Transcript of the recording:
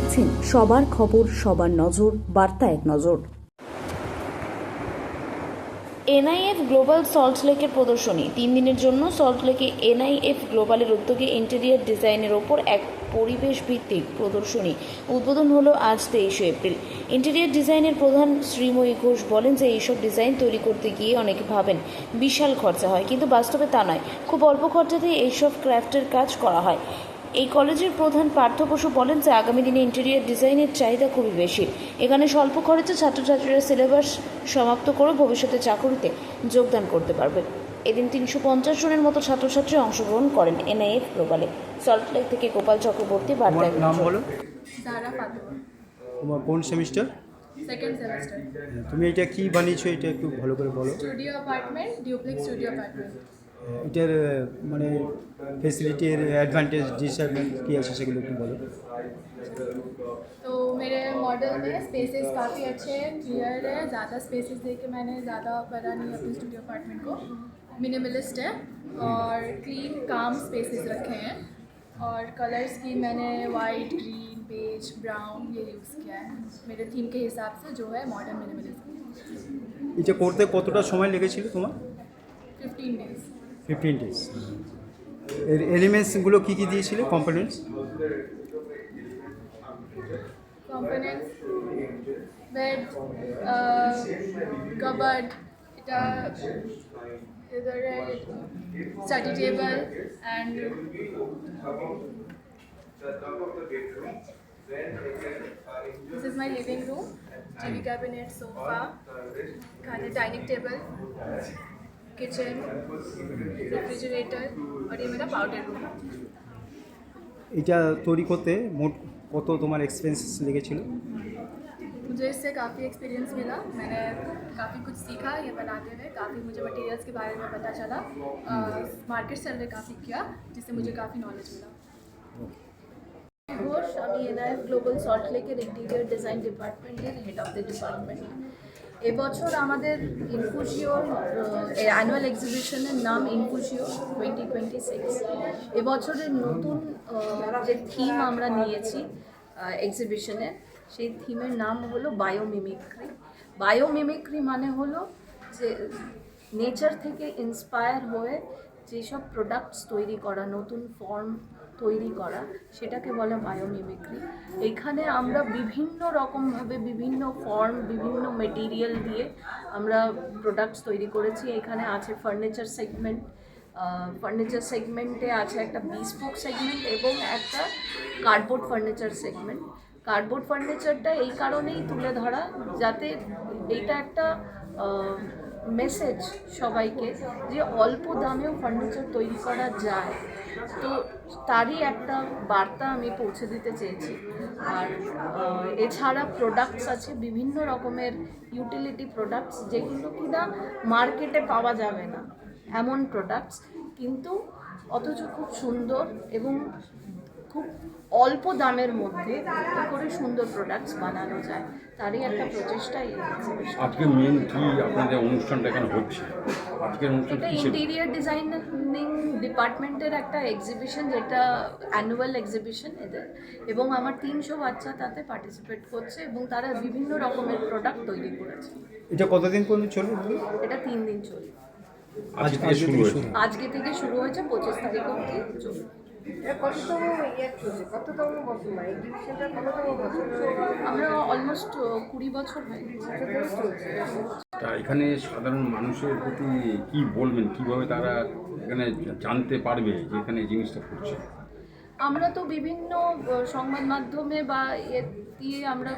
দেখছেন সবার খবর, সবার নজর, বার্তা এক নজর। এনআইএফ গ্লোবাল সল্টলেকের প্রদর্শনী 3 দিনের জন্য সল্টলেকে এনআইএফ গ্লোবালের উদ্যোগে ইন্টেরিয়র ডিজাইনের ওপর এক পরিবেশ ভিত্তিক প্রদর্শনী উদ্বোধন হলো আজ 23 এপ্রিল। ইন্টেরিয়র ডিজাইনের প্রধান শ্রীময়ী ঘোষ বলেন যে এইসব ডিজাইন তৈরি করতে গিয়ে অনেকে ভাবেন বিশাল খরচা হয়, কিন্তু বাস্তবে তা নয়। খুব অল্প খরচাতেই এইসব ক্রাফটের কাজ করা হয়। এই কলেজের প্রধান পার্থ বসু বলেন যে আগামী দিনে ইন্টেরিয়র ডিজাইনের চাহিদা খুবই বেশি। এখানে স্বল্প খরচে ছাত্রছাত্রীরা সিলেবাস সমাপ্ত করে ভবিষ্যতে চাকরিতে যোগদান করতে পারবে। এদিন 350 জনের মতো ছাত্রছাত্রী অংশগ্রহণ করেন এনআইএফ গ্লোবালে। সল্টলেক থেকে গোপাল চক্রবর্তী, বার্তা। নাম বলো। সারা ফাতেমা, তোমার কোন সেমিস্টার? Second semester. তুমি এটা কি বানিয়েছো, এটা একটু ভালো করে বলো। Studio apartment, duplex studio apartment. এটার মানে ফেসিলিটির অ্যাডভান্টেज डिसएडवांटेज কি আছে সেগুলো একটু বলো। तो मेरे मॉडल में स्पेसेस काफ़ी अच्छे हैं, क्लियर है, ज़्यादा स्पेसेस दे के मैंने ज़्यादा बड़ा नहीं अपने स्टूडियो अपार्टमेंट को। मिनिमलिस्ट है और क्लीन काम स्पेसेस रखे हैं और कलर्स की मैंने वाइट, ग्रीन, बेज, ब्राउन ये यूज़ किया है मेरे थीम के हिसाब से, जो है मॉडर्न मिनिमलिज्म। এটা করতে কতটা সময় লেগেছিল তোমার? 15 डेज। 15 ডেজ। এর এলিমেন্টসগুলো কি কি দিয়েছিলে, components? components, bed, cupboard, either a study table and this is my living room, TV cabinet, sofa, dining table, kitchen, refrigerator और ये मेरा पाउडर रूम। এটা তৈরি করতে মোট কত তোমার এক্সপেন্স লেগেছিল? मुझे इससे काफ़ी एक्सपीरियंस मिला, मैंने काफ़ी कुछ सीखा ये बनाते हुए, काफ़ी मुझे मटेरियल्स के बारे में पता चला, मार्केट सर्वे काफ़ी किया जिससे मुझे काफ़ी नॉलेज मिला। ঘোষ, আমি এনআইএফ গ্লোবাল সল্টলেকের ইন্টেরিয়র ডিজাইন ডিপার্টমেন্টের হেড অফ দ্য ডিপার্টমেন্ট। এবছর আমাদের ইনফুশিওর অ্যানুয়াল এক্সিবিশনের নাম ইনফুশিও 2026। এবছরের নতুন যে থিম আমরা নিয়েছি এক্সিবিশনে, সেই থিমের নাম হলো বায়োমিমিক্রি। বায়োমিমিক্রি মানে হলো যে নেচার থেকে ইন্সপায়ার হয়ে যেসব প্রোডাক্টস তৈরি করা, নতুন ফর্ম তৈরি করা, সেটাকে বলে বায়োমিমিক্রি। এখানে আমরা বিভিন্ন রকমভাবে বিভিন্ন ফর্ম, বিভিন্ন মেটেরিয়াল দিয়ে আমরা প্রোডাক্টস তৈরি করেছি। এখানে আছে ফার্নিচার সেগমেন্ট, ফার্নিচার সেগমেন্টে আছে একটা বিস্পোক সেগমেন্ট এবং একটা কার্ডবোর্ড ফার্নিচার সেগমেন্ট। কার্ডবোর্ড ফার্নিচারটা এই কারণেই তুলে ধরা যাতে এইটা একটা মেসেজ সবাইকে যে অল্প দামেও ফার্নিচার তৈরি করা যায়, তো তারই একটা বার্তা আমি পৌঁছে দিতে চেয়েছি। আর এছাড়া প্রোডাক্টস আছে বিভিন্ন রকমের ইউটিলিটি প্রোডাক্টস, যেগুলো কিনা মার্কেটে পাওয়া যাবে না এমন প্রোডাক্টস, কিন্তু অথচ খুব সুন্দর এবং খুব অল্প দামের মধ্যে কী করে সুন্দর প্রোডাক্টস বানানো যায়, তারই একটা প্রচেষ্টা। আজকে মেন কি আপনাদের অনুষ্ঠানটা এখানে হচ্ছে? আজকের অনুষ্ঠান এটা ইন্টেরিয়র ডিজাইনিং ডিপার্টমেন্টের একটা এক্সিবিশন, যেটা অ্যানুয়াল এক্সিবিশন এদের, এবং আমার 300 বাচ্চা তাতে পার্টিসিপেট করছে এবং তারা বিভিন্ন রকমের প্রোডাক্ট তৈরি করেছে। এটা কতদিন পর্যন্ত চলবে? এটা 3 দিন চলবে। আজকে থেকে শুরু হয়েছে, 25 তারিখ অবধি চলবে। আমরা অলমোস্ট 20 বছর হয়ে গেছে। তা এখানে সাধারণ মানুষের প্রতি কি বলবেন, কিভাবে তারা এখানে জানতে পারবে যে এখানে এই জিনিসটা করছে? আমরা তো বিভিন্ন সংবাদ মাধ্যমে বা দিয়ে আমরা